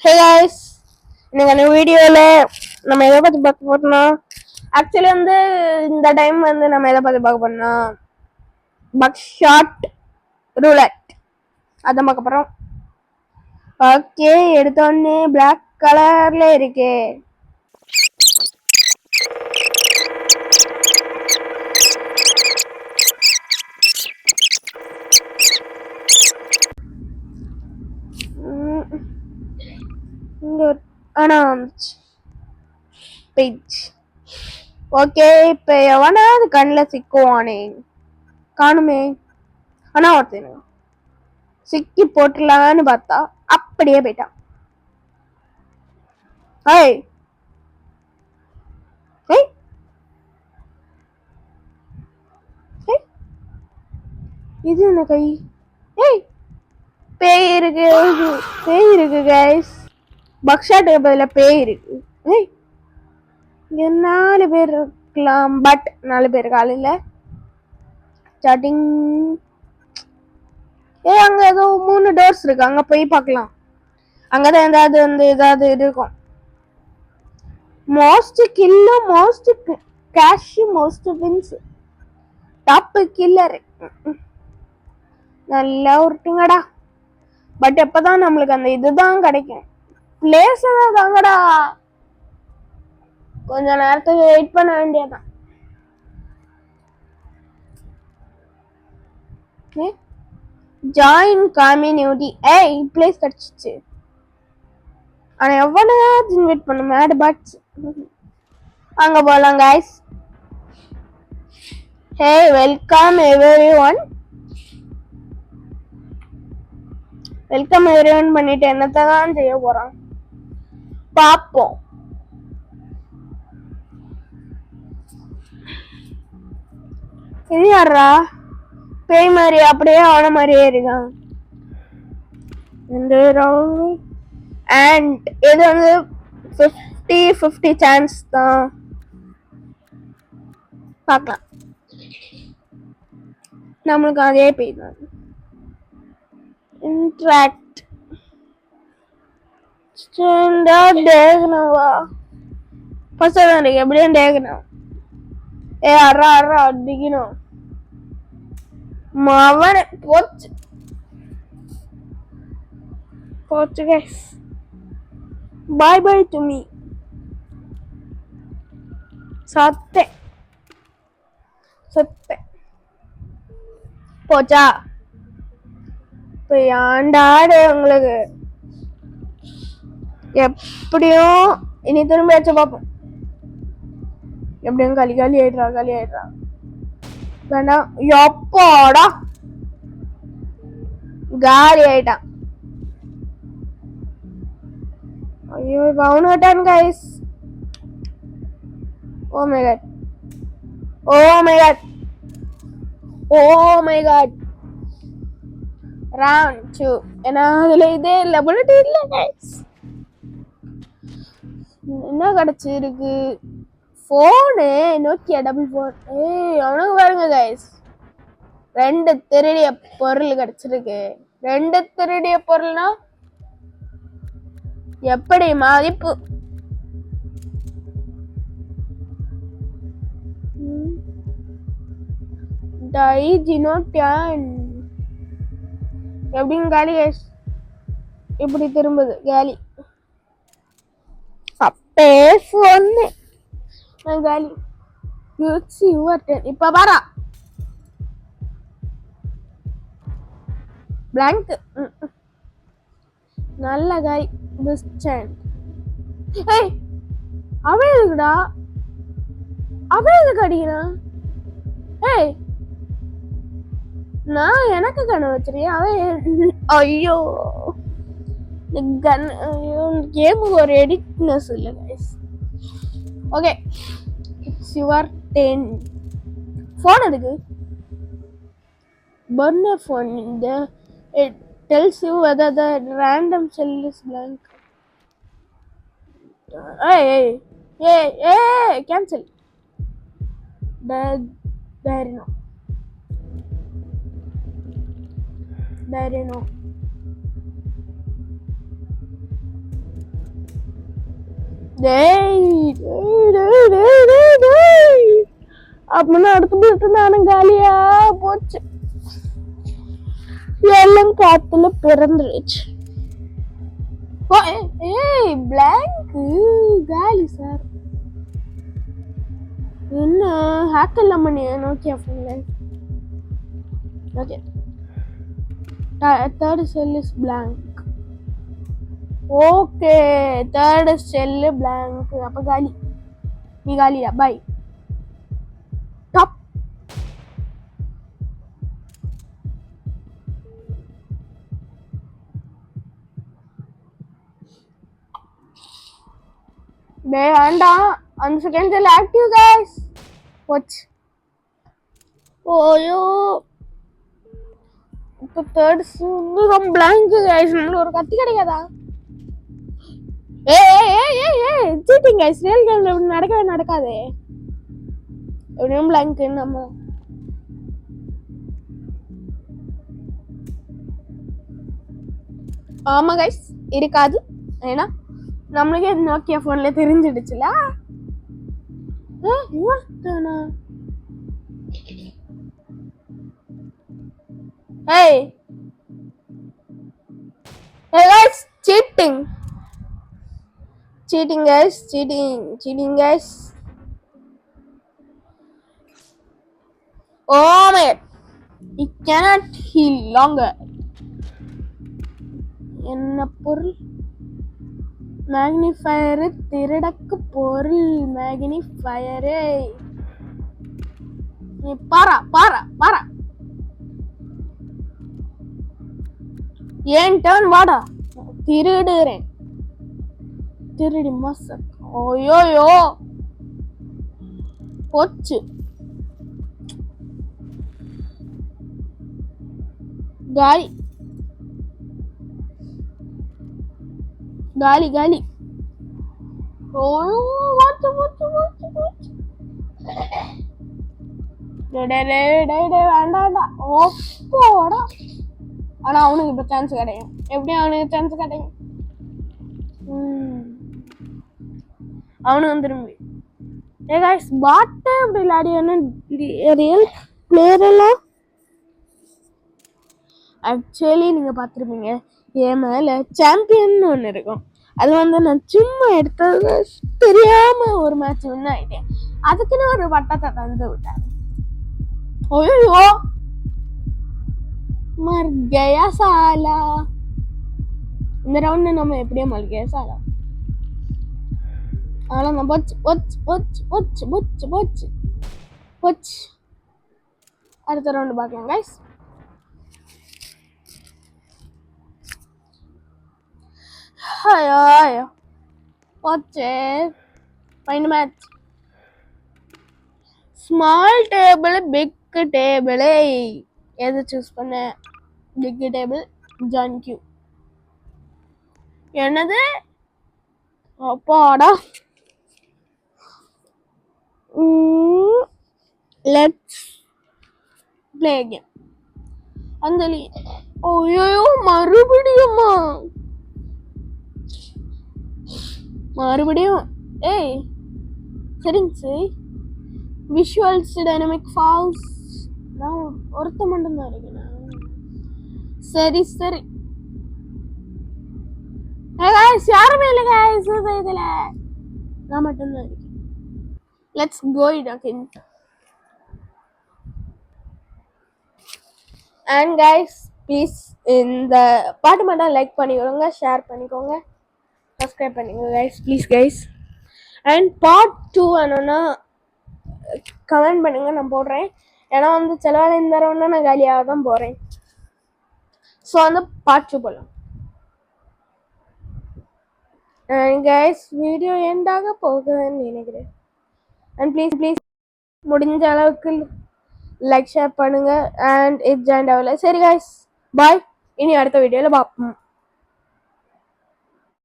Hey guys, இன்னைக்கு வீடியோல நம்ம எதை பத்தி பார்க்க போறோம்னா ஆக்சுவலி இந்த டைம் நம்ம எதை பத்தி பார்க்க போறோம்னா பக் ஷாட் ரூலட் அதான் பார்க்க போறோம். ஓகே, எடுத்தோடனே பிளாக் கலர்ல இருக்கு. இங்க அனௌன்ஸ் பேஜ். ஓகே, இப்ப எவனாவது கண்ணில் சிக்குவானே காணுமே. ஆனா ஒருத்தன் சிக்கி போட்டுலான்னு பார்த்தா அப்படியே போயிட்டான். ஏய் ஏய் ஏய், இது என்ன கை? ஏய், பேய் இருக்கு, பேய் இருக்கு கைஸ். பக்ஷாட்டுக்கு பதிலா பேய் இருக்கு. ஏய், இங்க 4 பேர் இருக்கலாம், பட் 4 பேர் காலையில ஸ்டார்டிங். அங்க ஏதோ 3 டோர்ஸ் இருக்கு, அங்க போய் பார்க்கலாம். அங்கதான் ஏதாவது இருக்கும். Most kill, most cash, most wins, top killer. நல்லா உருட்டுங்கடா. பட் எப்பதான் நம்மளுக்கு அந்த இதுதான் கிடைக்கும்? பிளேஸ் தாங்கடா. கொஞ்ச நேரத்துக்கு வெயிட் பண்ண வேண்டியதான். Join community. ஏய், பிளேஸ் கிடைச்சிச்சு. ஆனா எவ்வளவு இன்வைட் பண்ண மேட் பாட்ஸ். அங்க போலாம் guys. Hey, welcome everyone. Welcome everyone பண்ணிட்டு என்னத்தான் செய்ய போறான் பாப்போம். இது யாரா? பேய் மாதிரி அப்படியே அவன மாதிரியே இருக்கான். அண்ட் இது 50-50 சான்ஸ் தான். பார்க்கலாம். நம்மளுக்கு அதே பேய் தான். இன்ட்ராக்ட் ஸ்டாண்டர்ட் டேகனவா பசங்க எப்படியும் டேகனம். அரா அடிக்கணும். மவன போச்சு போச்சு guys. Bye bye to me. சத்தே போச்சா? இப்போ ஏண்டாடு உங்களுக்கு. எப்படியும் இனி திரும்ப வச்சு பார்ப்போம். எப்படியும் காலி ஆயிடுறா. வேண்டாம், எப்போடா காலி ஆயிட்டான். ஐயோ, அவனு விட்டான் guys. Oh my god. Round 2. ஏன்னா அதுல இதே இல்ல, புல்லட் இல்ல கைஸ். என்ன கிடைச்சிருக்கு? போனு நோக்கியா 44. ஏய், அவனுக்கு பாருங்க கைஸ், 2 திருடிய பொருள் கிடைச்சிருக்கு. 2 திருடிய பொருள்னா எப்படி மதிப்பு? எப்படிங்க காலி கைஸ். இப்படி திரும்புது காலி. அப்பே சொன்னேன் காலி. இப்ப பாரா பிளாங்க். நல்ல காய். ஏய், அவன் எதுக்குடா? அவன் எதுக்கு அடிக்கிறான்? ஏய், நான் எனக்கு கண்ணு வச்சிருக்கேன். அவன் ஐயோ கன். கேமுக்கு ஒரு எடிட்னஸ் இல்லை guys. Okay, it's your 10. Phone எதுக்கு? Burner phone. It tells you whether the random cell is blank. Hey, cancel. There no. அப்படின்னா அடுத்து நானும் காலியா போச்சு. எல்லாம் காத்துல பிறந்துருச்சு. ஏய் பிளாங்க் காலி சார். என்ன ஹேக் இல்லாம நோக்கியா போன்ல. Okay third cell is blank. Okay third cell blank. அப்ப காலி. நீ காலியா? பை. டாப். வேண்டாம். அந்த செகண்ட் செல் ஆக்டிவ் गाइस. வாட்ச். ஓயோ இப்போ தேர்ட் செல் blank गाइस. நம்மளுக்கு ஒரு கத்தி கிடைக்காதா? ஏய் சீட்டிங் गाइस. ரியல் கேம்ல இப்படி நடக்கவே நடக்காதே. எப்படியும் blank நம்ம. ஆமா गाइस இருக்காது. ஏனா நம்மளுக்கே நோக்கியா போன்ல தெரிஞ்சிடுச்சுல. இவர்தானா? Hey guys, cheating guys, cheating guys. Oh my god, it cannot heal longer. என்ன பொருள்? மேக்னிஃபயர் திருடக்கு பொருள். மேக்னிஃபயரே நீ பாரா ஏன் டர்ன் வாடா. திருடுறேன். திருடி மசக். ஓயோயோ போச்சு. காலி காலி காலி. ஓயோ வாச்சு வேண்டாம்டா. ஓப்போடா. ஆனா அவனுக்கு இப்ப சான்ஸ் கிடைக்கும். எப்படி அவனுக்கு சான்ஸ் கிடைக்கும்? அவனு வந்துரும்பி. ஏ गाइस பாட் அப்படி விளையாடியான ரியல் பிளேயர் எல்லாம் ஆக்சுவலி நீங்க பார்த்துருப்பீங்க. என் மேல சாம்பியன் ஒன்று இருக்கும். அது வந்து நான் சும்மா எடுத்தது தெரியாம ஒரு மேட்ச் வின் ஆயிட்டேன். அதுக்குன்னு ஒரு வட்டத்தை தந்து விட்டாரு. ஓய்யோ மர் கயா சாலா. இந்த ரவுண்ட் நம்ம எப்படியோ மர் கயா சாலா. ஆனா நான் போச்சு. அடுத்த ரவுண்ட் பார்க்கலாம் गाइस. ஐயோ போச்சு. Final match. Small table big table. எது சூஸ் பண்ண? பிக் டேபிள் ஜான் கியூ. என்னது? அப்பாடா. Let's play game. அந்தலி. ஓயோ மறுபடியும் ஏய் சரிங்க. Visuals dynamic falls. நான் ஒருத்த மட்டும்தான் இருக்கேன். சரி गाइस யாருமே இல்ல गाइस இதுல. நான் மட்டும்தான் இருக்கேன். Let's go it again. And guys please இந்த பாட்டு மட்டும் லைக் பண்ணிக்கோங்க, ஷேர் பண்ணிக்கோங்க, சப்ஸ்கிரைப் பண்ணிக்கோங்க guys please guys. And part 2 வேணும்னா கமெண்ட் பண்ணுங்க, நான் போடுறேன். ஏன்னா வந்து சில வேலை இந்த ரவுண்ட்ல நான் காலியாக தான் போறேன். ஸோ வந்து பார்ட் 2 போடலாம். गाइस வீடியோ எண்டாக போகுதுன்னு நினைக்கிறேன். அண்ட் ப்ளீஸ் முடிஞ்ச அளவுக்கு லைக் ஷேர் பண்ணுங்க. அண்ட் இது ஜாயின் ஆகல. சரி गाइस பாய். இனி அடுத்த வீடியோவில் பார்ப்போம்.